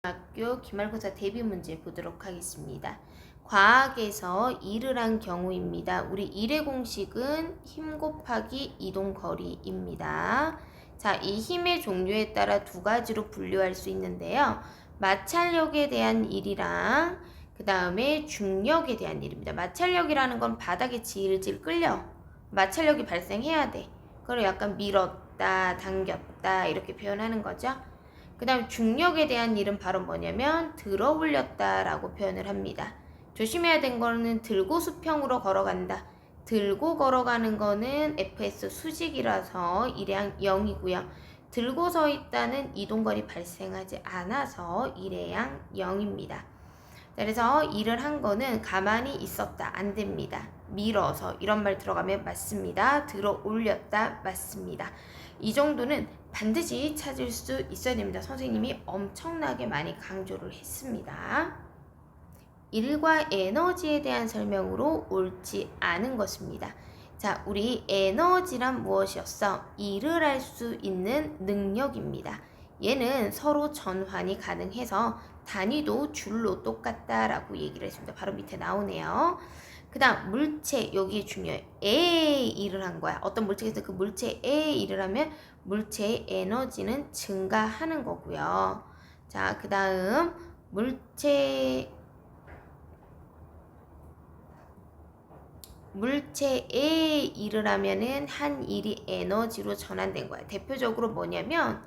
학교 기말고사 대비 문제 보도록 하겠습니다. 과학에서 일을 한 경우입니다. 우리 일의 공식은 힘 곱하기 이동 거리입니다. 자, 이 힘의 종류에 따라 두 가지로 분류할 수 있는데요. 마찰력에 대한 일이랑 그 다음에 중력에 대한 일입니다. 마찰력이라는 건 바닥에 질질 끌려. 마찰력이 발생해야 돼. 그걸 약간 밀었다, 당겼다 이렇게 표현하는 거죠. 그 다음 중력에 대한 일은 바로 뭐냐면 들어 올렸다 라고 표현을 합니다. 조심해야 된 거는 들고 수평으로 걸어간다. 들고 걸어가는 거는 fs 수직이라서 일의 0이고요. 들고 서 있다는 이동거리 발생하지 않아서 일의 양 0입니다. 그래서 일을 한 거는 가만히 있었다 안 됩니다. 밀어서 이런 말 들어가면 맞습니다. 들어 올렸다 맞습니다. 이 정도는 반드시 찾을 수 있어야 됩니다. 선생님이 엄청나게 많이 강조를 했습니다. 일과 에너지에 대한 설명으로 옳지 않은 것입니다. 자, 우리 에너지란 무엇이었어? 일을 할 수 있는 능력입니다. 얘는 서로 전환이 가능해서 단위도 줄로 똑같다라고 얘기를 했습니다. 바로 밑에 나오네요. 그 다음 물체, 여기 중요해. 에 일을 한 거야. 어떤 물체에서 그 물체에 일을 하면 물체의 에너지는 증가하는 거고요. 자, 그 다음 물체에 일을 하면은 한 일이 에너지로 전환된 거야. 대표적으로 뭐냐면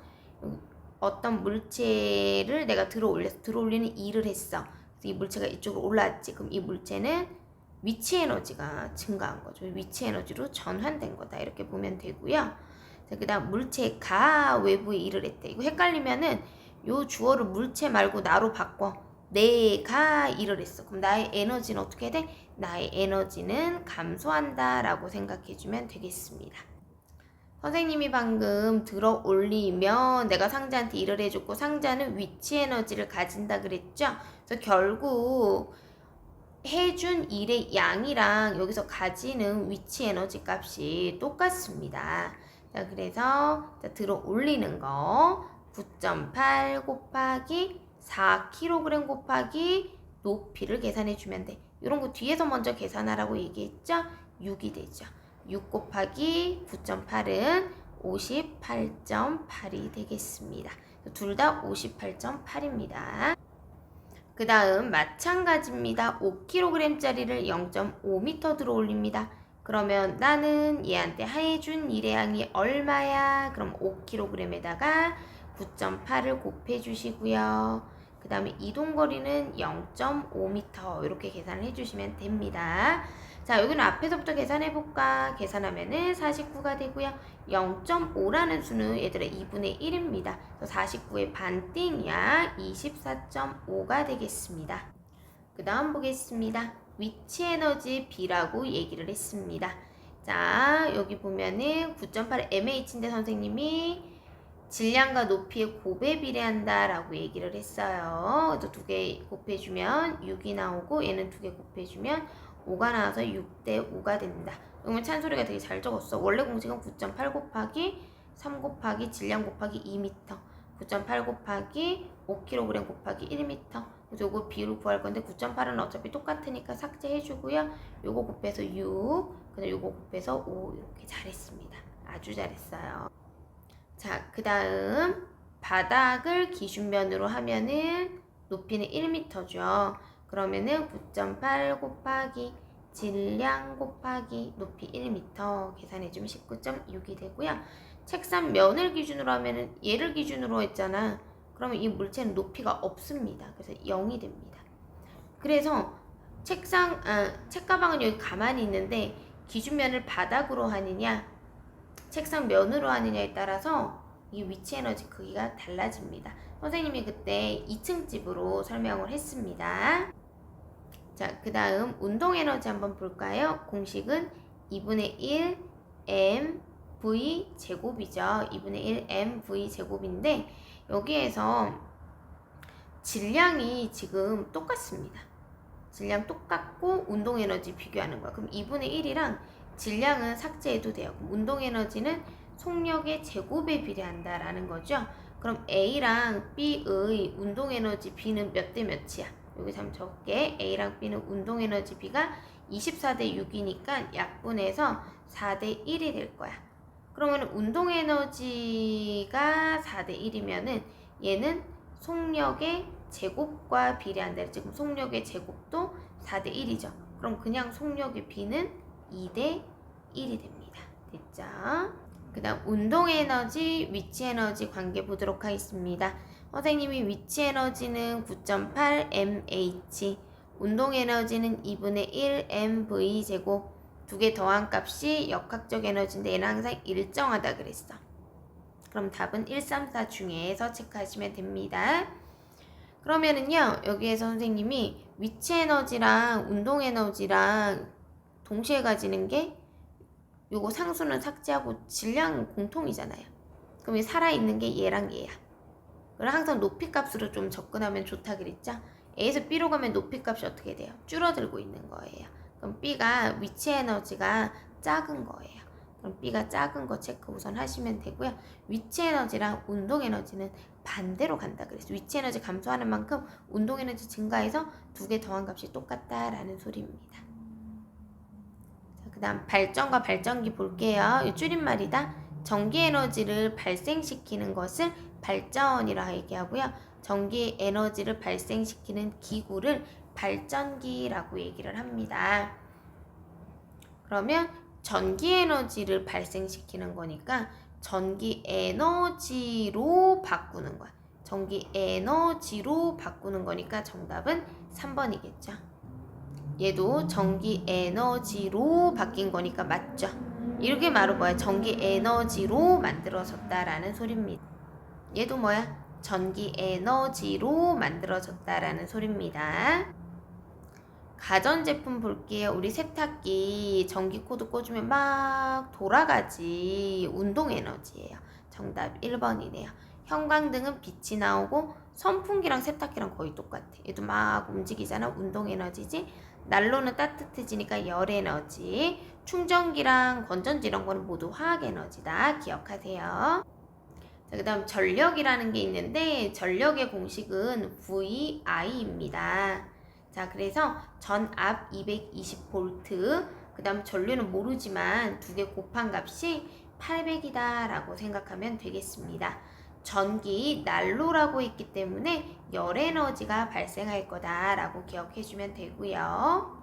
어떤 물체를 내가 들어 올리는 일을 했어. 그래서 이 물체가 이쪽으로 올라왔지. 그럼 이 물체는 위치 에너지가 증가한 거죠. 위치 에너지로 전환된 거다. 이렇게 보면 되고요. 그 다음 물체가 외부에 일을 했대. 이거 헷갈리면은 요 주어를 물체 말고 나로 바꿔. 내가 일을 했어. 그럼 나의 에너지는 어떻게 돼? 나의 에너지는 감소한다 라고 생각해주면 되겠습니다. 선생님이 방금 들어 올리면 내가 상자한테 일을 해줬고 상자는 위치 에너지를 가진다 그랬죠? 그래서 결국 해준 일의 양이랑 여기서 가지는 위치 에너지 값이 똑같습니다. 자, 그래서 들어 올리는 거 9.8 곱하기 4kg 곱하기 높이를 계산해 주면 돼. 이런 거 뒤에서 먼저 계산하라고 얘기했죠? 6이 되죠. 6 곱하기 9.8은 58.8이 되겠습니다. 둘 다 58.8입니다. 그 다음 마찬가지입니다. 5kg짜리를 0.5m 들어 올립니다. 그러면 나는 얘한테 해준 일의 양이 얼마야? 그럼 5kg에다가 9.8을 곱해 주시고요. 그 다음에 이동거리는 0.5m 이렇게 계산을 해주시면 됩니다. 자, 여기는 앞에서부터 계산해볼까? 계산하면은 49가 되고요. 0.5라는 수는 얘들아 2분의 1입니다. 49의 반띵이야 24.5가 되겠습니다. 그 다음 보겠습니다. 위치 에너지 B라고 얘기를 했습니다. 자, 여기 보면은 9.8 MH인데 선생님이 질량과 높이의 곱에 비례한다 라고 얘기를 했어요. 그래서 두 개 곱해주면 6이 나오고 얘는 두 개 곱해주면 5가 나와서 6대 5가 된다. 그러면 찬소리가 되게 잘 적었어. 원래 공식은 9.8 곱하기 3 곱하기 질량 곱하기 2m 9.8 곱하기 5kg 곱하기 1m. 그래서 요거 비율을 구할 건데 9.8은 어차피 똑같으니까 삭제해주고요. 요거 곱해서 6, 그다음 요거 곱해서 5 이렇게 잘했습니다. 아주 잘했어요. 자, 그 다음 바닥을 기준면으로 하면은 높이는 1m죠. 그러면은 9.8 곱하기 질량 곱하기 높이 1m 계산해주면 19.6이 되고요. 책상 면을 기준으로 하면은 얘를 기준으로 했잖아. 그러면 이 물체는 높이가 없습니다. 그래서 0이 됩니다. 그래서 책가방은 여기 가만히 있는데 기준면을 바닥으로 하느냐 책상 면으로 하느냐에 따라서 이 위치 에너지 크기가 달라집니다. 선생님이 그때 2층 집으로 설명을 했습니다. 자, 그 다음 운동 에너지 한번 볼까요? 공식은 2분의 1 mv 제곱이죠. 2분의 1 mv 제곱인데 여기에서 질량이 지금 똑같습니다. 질량 똑같고 운동 에너지 비교하는 거야. 그럼 2분의 1이랑 질량은 삭제해도 돼요. 그럼 운동 에너지는 속력의 제곱에 비례한다라는 거죠. 그럼 A랑 B의 운동에너지 B는 몇 대 몇이야? 여기서 한번 적을게. A랑 B는 운동에너지 B가 24대 6이니까 약분해서 4대 1이 될 거야. 그러면 운동에너지가 4대 1이면은 얘는 속력의 제곱과 비례한다. 지금 속력의 제곱도 4대 1이죠. 그럼 그냥 속력의 B는 2대 1이 됩니다. 됐죠? 그 다음 운동에너지, 위치에너지 관계 보도록 하겠습니다. 선생님이 위치에너지는 9.8 mH, 운동에너지는 2분의 1 mv 제곱, 두 개 더한 값이 역학적 에너지인데 얘는 항상 일정하다 그랬어. 그럼 답은 1, 3, 4 중에서 체크하시면 됩니다. 그러면은요, 여기에서 선생님이 위치에너지랑 운동에너지랑 동시에 가지는 게 요거 상수는 삭제하고 질량은 공통이잖아요. 그럼 살아있는 게 얘랑 얘야. 그럼 항상 높이값으로 좀 접근하면 좋다 그랬죠? A에서 B로 가면 높이값이 어떻게 돼요? 줄어들고 있는 거예요. 그럼 B가 위치 에너지가 작은 거예요. 그럼 B가 작은 거 체크 우선 하시면 되고요. 위치 에너지랑 운동 에너지는 반대로 간다 그랬어요. 위치 에너지 감소하는 만큼 운동 에너지 증가해서 두 개 더한 값이 똑같다라는 소리입니다. 그 다음 발전과 발전기 볼게요. 이 줄임말이다. 전기 에너지를 발생시키는 것을 발전이라 얘기하고요. 전기 에너지를 발생시키는 기구를 발전기라고 얘기를 합니다. 그러면 전기 에너지를 발생시키는 거니까 전기 에너지로 바꾸는 거야. 전기 에너지로 바꾸는 거니까 정답은 3번이겠죠. 얘도 전기 에너지로 바뀐 거니까 맞죠? 이렇게 말은 뭐야? 전기 에너지로 만들어졌다라는 소리입니다. 얘도 뭐야? 전기 에너지로 만들어졌다라는 소리입니다. 가전제품 볼게요. 우리 세탁기 전기 코드 꽂으면 막 돌아가지. 운동 에너지예요. 정답 1번이네요. 형광등은 빛이 나오고 선풍기랑 세탁기랑 거의 똑같아. 얘도 막 움직이잖아. 운동 에너지지. 난로는 따뜻해지니까 열 에너지. 충전기랑 건전지 이런 거는 모두 화학 에너지다. 기억하세요. 자, 그 다음 전력이라는 게 있는데 전력의 공식은 VI입니다. 자, 그래서 전압 220V, 그 다음 전류는 모르지만 두 개 곱한 값이 800이다 라고 생각하면 되겠습니다. 전기 난로라고 했기 때문에 열에너지가 발생할 거다 라고 기억해 주면 되고요.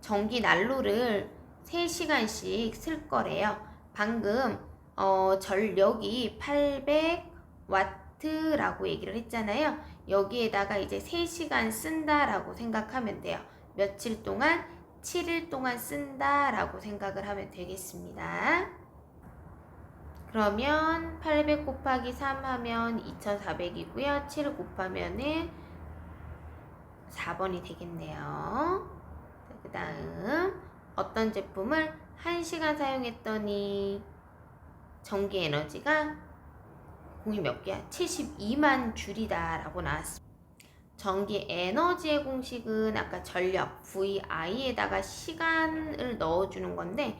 전기 난로를 3시간씩 쓸 거래요. 방금 전력이 800W라고 얘기를 했잖아요. 여기에다가 이제 3시간 쓴다라고 생각하면 돼요. 며칠 동안? 7일 동안 쓴다라고 생각을 하면 되겠습니다. 그러면 800 곱하기 3 하면 2400이고요. 7을 곱하면은 4번이 되겠네요. 그 다음 어떤 제품을 1시간 사용했더니 전기 에너지가 공이 몇 개야? 72만 줄이다 라고 나왔습니다. 전기 에너지의 공식은 아까 전력 VI에다가 시간을 넣어주는 건데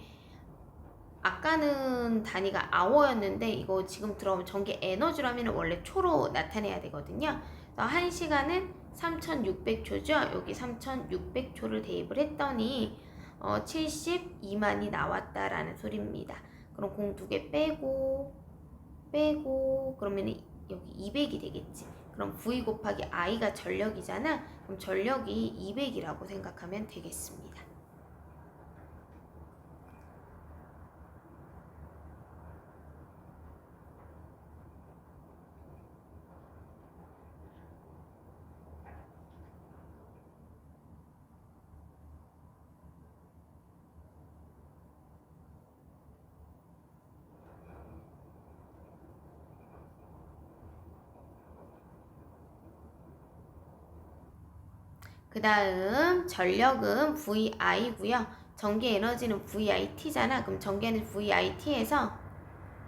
아까는 단위가 아워였는데 이거 지금 들어오면 전기 에너지로 하면 원래 초로 나타내야 되거든요. 그래서 1시간은 3600초죠. 여기 3600초를 대입을 했더니 72만이 나왔다라는 소리입니다. 그럼 공 2개 빼고 그러면 여기 200이 되겠지. 그럼 V 곱하기 I가 전력이잖아. 그럼 전력이 200이라고 생각하면 되겠습니다. 그 다음 전력은 VI고요. 전기 에너지는 VIT잖아. 그럼 전기는 VIT에서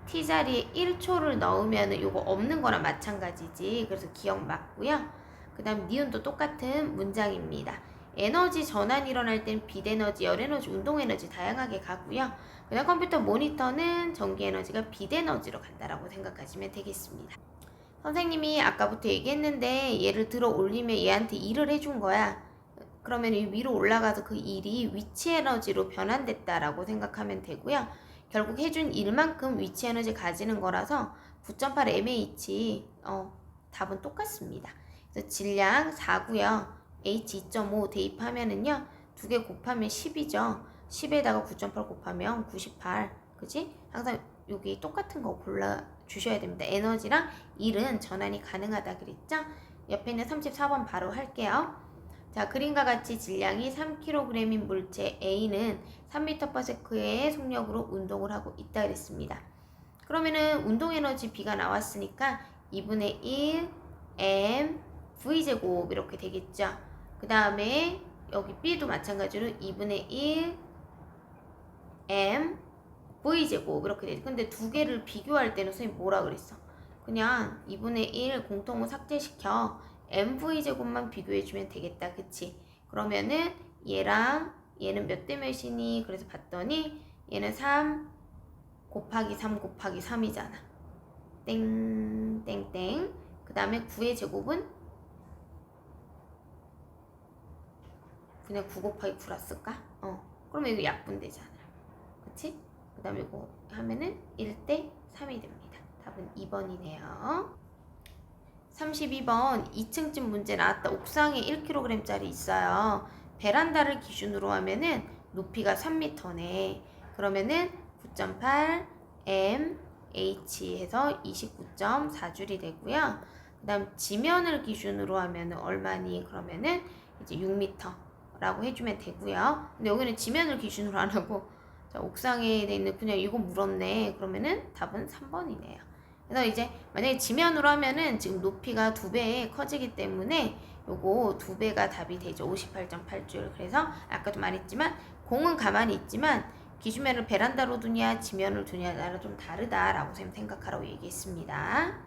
T 자리에 1초를 넣으면 이거 없는 거랑 마찬가지지. 그래서 기억 맞고요. 그 다음 니은도 똑같은 문장입니다. 에너지 전환이 일어날 땐 빛에너지, 열에너지, 운동에너지 다양하게 가고요. 그 다음 컴퓨터 모니터는 전기에너지가 빛에너지로 간다라고 생각하시면 되겠습니다. 선생님이 아까부터 얘기했는데 얘를 들어 올리면 얘한테 일을 해준 거야. 그러면 이 위로 올라가서 그 일이 위치 에너지로 변환됐다라고 생각하면 되고요. 결국 해준 일만큼 위치 에너지 가지는 거라서 9.8 mH 답은 똑같습니다. 그래서 질량 4고요. H 2.5 대입하면은요. 두 개 곱하면 10이죠. 10에다가 9.8 곱하면 98. 그지? 항상 여기 똑같은 거 골라 주셔야 됩니다. 에너지랑 일은 전환이 가능하다 그랬죠? 옆에 있는 34번 바로 할게요. 자, 그림과 같이 질량이 3kg인 물체 A는 3m/s의 속력으로 운동을 하고 있다 그랬습니다. 그러면은 운동 에너지 B가 나왔으니까 2분의 1 m v제곱 이렇게 되겠죠. 그 다음에 여기 B도 마찬가지로 2분의 1 m v제곱 이렇게 되죠. 근데 두 개를 비교할 때는 선생님 뭐라 그랬어? 그냥 2분의 1 공통을 삭제시켜 mv제곱만 비교해주면 되겠다. 그치? 그러면은 얘랑 얘는 몇 대 몇이니? 그래서 봤더니 얘는 3 곱하기 3 곱하기 3이잖아. 땡땡땡. 그 다음에 9의 제곱은 그냥 9 곱하기 9라 쓸까? 그러면 이거 약분되잖아. 그치? 그 다음에 이거 하면은 1대 3이 됩니다. 답은 2번이네요. 32번 2층집 문제 나왔다. 옥상에 1kg짜리 있어요. 베란다를 기준으로 하면은 높이가 3m네. 그러면은 9.8 m h 해서 29.4줄이 되고요. 그 다음 지면을 기준으로 하면은 얼마니? 그러면은 이제 6m라고 해주면 되고요. 근데 여기는 지면을 기준으로 안 하고 자, 옥상에 있는 그냥 이거 물었네. 그러면은 답은 3번이네요. 그래서 이제 만약에 지면으로 하면은 지금 높이가 2배 커지기 때문에 요거 2배가 답이 되죠. 58.8줄. 그래서 아까도 말했지만 공은 가만히 있지만 기준면을 베란다로 두냐 지면을 두냐에 따라 좀 다르다라고 생각하라고 얘기했습니다.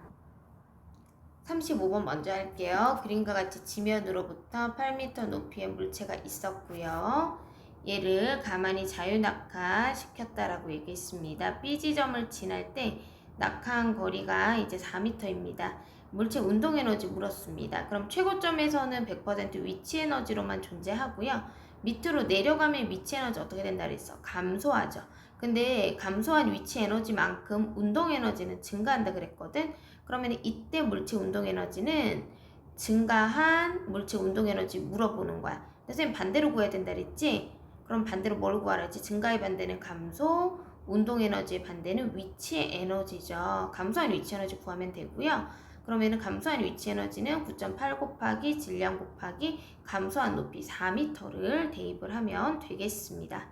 35번 먼저 할게요. 그림과 같이 지면으로부터 8m 높이의 물체가 있었고요. 얘를 가만히 자유낙하 시켰다라고 얘기했습니다. B 지점을 지날 때 낙하한 거리가 이제 4m입니다. 물체 운동 에너지 물었습니다. 그럼 최고점에서는 100% 위치 에너지로만 존재하고요. 밑으로 내려가면 위치 에너지 어떻게 된다 그랬어? 감소하죠. 근데 감소한 위치 에너지만큼 운동 에너지는 증가한다 그랬거든. 그러면 이때 물체 운동 에너지는 증가한 물체 운동 에너지 물어보는 거야. 선생님 반대로 구해야 된다 그랬지? 그럼 반대로 뭘 구하라 했지? 증가의 반대는 감소, 운동 에너지의 반대는 위치 에너지죠. 감소한 위치 에너지 구하면 되고요. 그러면은 감소한 위치 에너지는 9.8 곱하기 질량 곱하기 감소한 높이 4m를 대입을 하면 되겠습니다.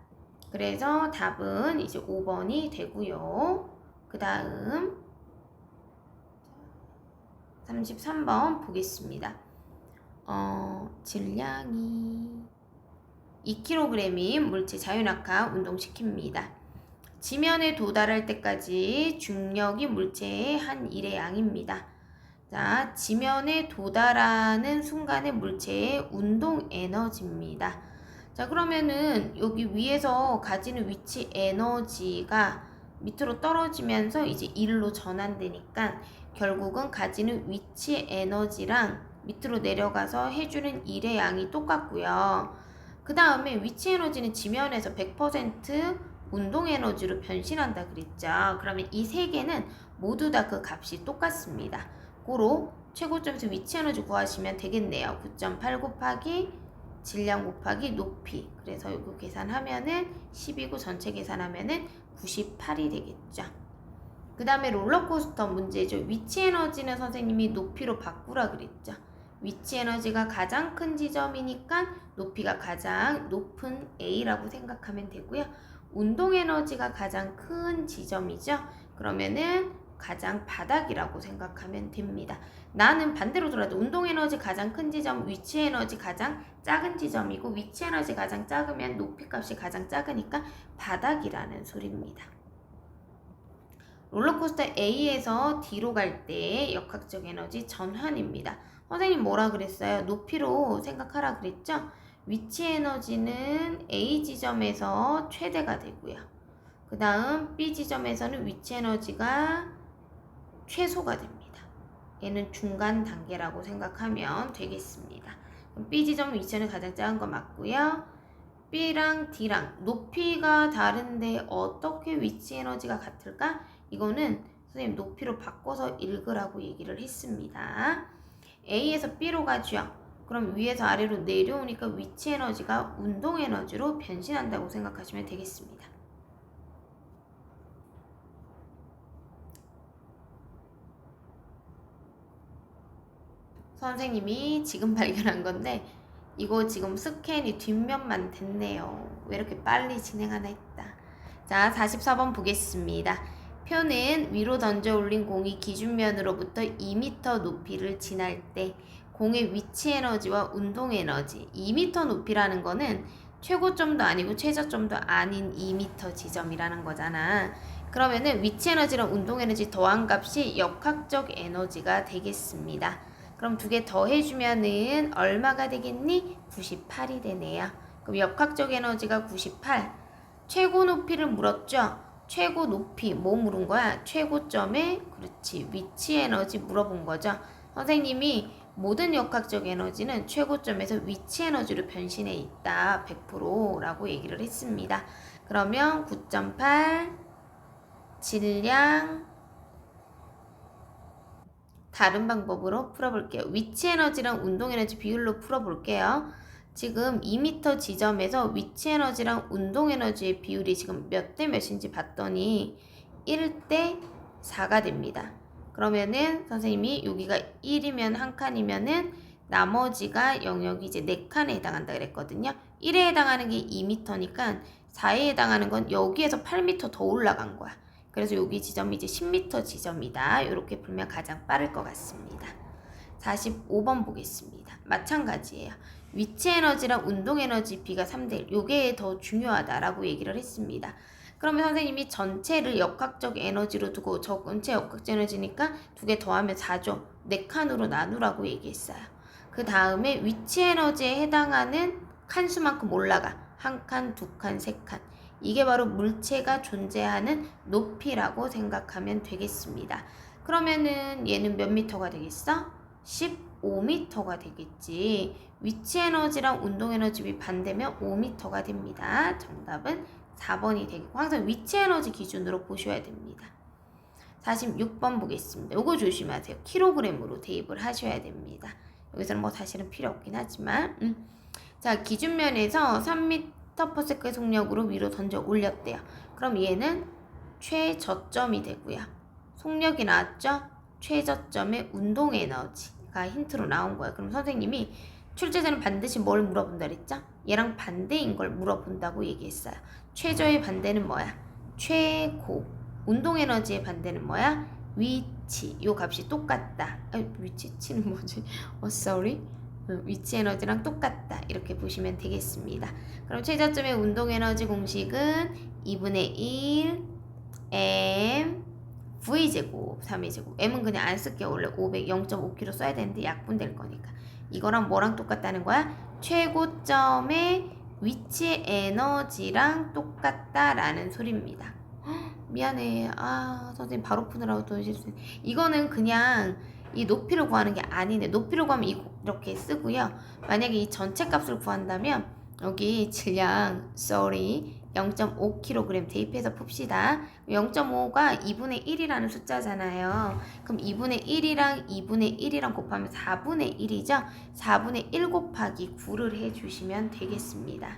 그래서 답은 이제 5번이 되고요. 그 다음 33번 보겠습니다. 질량이 2kg인 물체 자유낙하 운동시킵니다. 지면에 도달할 때까지 중력이 물체의 한 일의 양입니다. 자, 지면에 도달하는 순간의 물체의 운동 에너지입니다. 자, 그러면은 여기 위에서 가지는 위치 에너지가 밑으로 떨어지면서 이제 일로 전환되니까 결국은 가지는 위치 에너지랑 밑으로 내려가서 해주는 일의 양이 똑같고요. 그 다음에 위치 에너지는 지면에서 100% 운동 에너지로 변신한다 그랬죠. 그러면 이 세 개는 모두 다 그 값이 똑같습니다. 고로 최고점에서 위치 에너지 구하시면 되겠네요. 9.8 곱하기 질량 곱하기 높이. 그래서 이거 계산하면은 10이고 전체 계산하면은 98이 되겠죠. 그 다음에 롤러코스터 문제죠. 위치 에너지는 선생님이 높이로 바꾸라 그랬죠. 위치 에너지가 가장 큰 지점이니까 높이가 가장 높은 A라고 생각하면 되고요. 운동 에너지가 가장 큰 지점이죠. 그러면은 가장 바닥이라고 생각하면 됩니다. 나는 반대로 돌아도 운동 에너지 가장 큰 지점, 위치 에너지 가장 작은 지점이고 위치 에너지 가장 작으면 높이 값이 가장 작으니까 바닥이라는 소리입니다. 롤러코스터 A에서 D로 갈 때 역학적 에너지 전환입니다. 선생님 뭐라 그랬어요? 높이로 생각하라 그랬죠? 위치 에너지는 A 지점에서 최대가 되고요. 그 다음 B 지점에서는 위치 에너지가 최소가 됩니다. 얘는 중간 단계라고 생각하면 되겠습니다. 그럼 B 지점 위치는 가장 작은 거 맞고요. B랑 D랑 높이가 다른데 어떻게 위치 에너지가 같을까? 이거는 선생님 높이로 바꿔서 읽으라고 얘기를 했습니다. A에서 B로 가죠. 그럼 위에서 아래로 내려오니까 위치 에너지가 운동 에너지로 변신한다고 생각하시면 되겠습니다. 선생님이 지금 발견한 건데 이거 지금 스캔이 뒷면만 됐네요. 왜 이렇게 빨리 진행하나 했다. 자, 44번 보겠습니다. 표는 위로 던져 올린 공이 기준면으로부터 2m 높이를 지날 때 공의 위치 에너지와 운동 에너지 2m 높이라는 거는 최고점도 아니고 최저점도 아닌 2m 지점이라는 거잖아. 그러면은 위치 에너지랑 운동 에너지 더한 값이 역학적 에너지가 되겠습니다. 그럼 두 개 더해주면은 얼마가 되겠니? 98이 되네요. 그럼 역학적 에너지가 98. 최고 높이를 물었죠? 최고 높이 뭐 물은 거야? 최고점에 그렇지 위치 에너지 물어본 거죠. 선생님이 모든 역학적 에너지는 최고점에서 위치 에너지로 변신해 있다. 100%라고 얘기를 했습니다. 그러면 9.8 질량 다른 방법으로 풀어볼게요. 위치 에너지랑 운동 에너지 비율로 풀어볼게요. 지금 2m 지점에서 위치 에너지랑 운동 에너지의 비율이 지금 몇 대 몇인지 봤더니 1대 4가 됩니다. 그러면은 선생님이 여기가 1이면 한 칸이면은 나머지가 영역이 이제 4칸에 해당한다 그랬거든요. 1에 해당하는 게 2m니까 4에 해당하는 건 여기에서 8m 더 올라간 거야. 그래서 여기 지점이 이제 10m 지점이다. 이렇게 풀면 가장 빠를 것 같습니다. 45번 보겠습니다. 마찬가지예요. 위치 에너지랑 운동 에너지 비가 3대1. 요게 더 중요하다라고 얘기를 했습니다. 그러면 선생님이 전체를 역학적 에너지로 두고 저 전체 역학적 에너지니까 두 개 더하면 4죠. 4칸으로 나누라고 얘기했어요. 그 다음에 위치 에너지에 해당하는 칸수만큼 올라가. 한 칸, 두 칸, 세 칸. 이게 바로 물체가 존재하는 높이라고 생각하면 되겠습니다. 그러면은 얘는 몇 미터가 되겠어? 15m가 되겠지. 위치 에너지랑 운동 에너지 반대면 5m가 됩니다. 정답은 4번이 되겠고 항상 위치 에너지 기준으로 보셔야 됩니다. 46번 보겠습니다. 요거 조심하세요. 킬로그램으로 대입을 하셔야 됩니다. 여기서는 뭐 사실은 필요 없긴 하지만 자, 기준면에서 3m/s의 속력으로 위로 던져 올렸대요. 그럼 얘는 최저점이 되고요. 속력이 나왔죠? 최저점의 운동 에너지가 힌트로 나온 거예요. 그럼 선생님이 출제자는 반드시 뭘 물어본다 그랬죠? 얘랑 반대인 걸 물어본다고 얘기했어요. 최저의 반대는 뭐야? 최고. 운동 에너지의 반대는 뭐야? 위치. 요 값이 똑같다. 위치는 뭐지? sorry. 위치 에너지랑 똑같다. 이렇게 보시면 되겠습니다. 그럼 최저점의 운동 에너지 공식은 2분의 1 m v제곱 3의제곱. m은 그냥 안 쓸게요. 원래 0.5kg 써야 되는데 약분될 거니까. 이거랑 뭐랑 똑같다는 거야? 최고점의 위치 에너지랑 똑같다라는 소리입니다. 미안해. 선생님 바로 푸느라고 또 실수. 이거는 그냥 이 높이를 구하는 게 아니네. 높이를 구하면 이렇게 쓰고요. 만약에 이 전체 값을 구한다면 여기 질량 0.5kg 대입해서 풉시다. 0.5가 2분의 1이라는 숫자잖아요. 그럼 2분의 1이랑 2분의 1이랑 곱하면 4분의 1이죠. 4분의 1 곱하기 9를 해주시면 되겠습니다.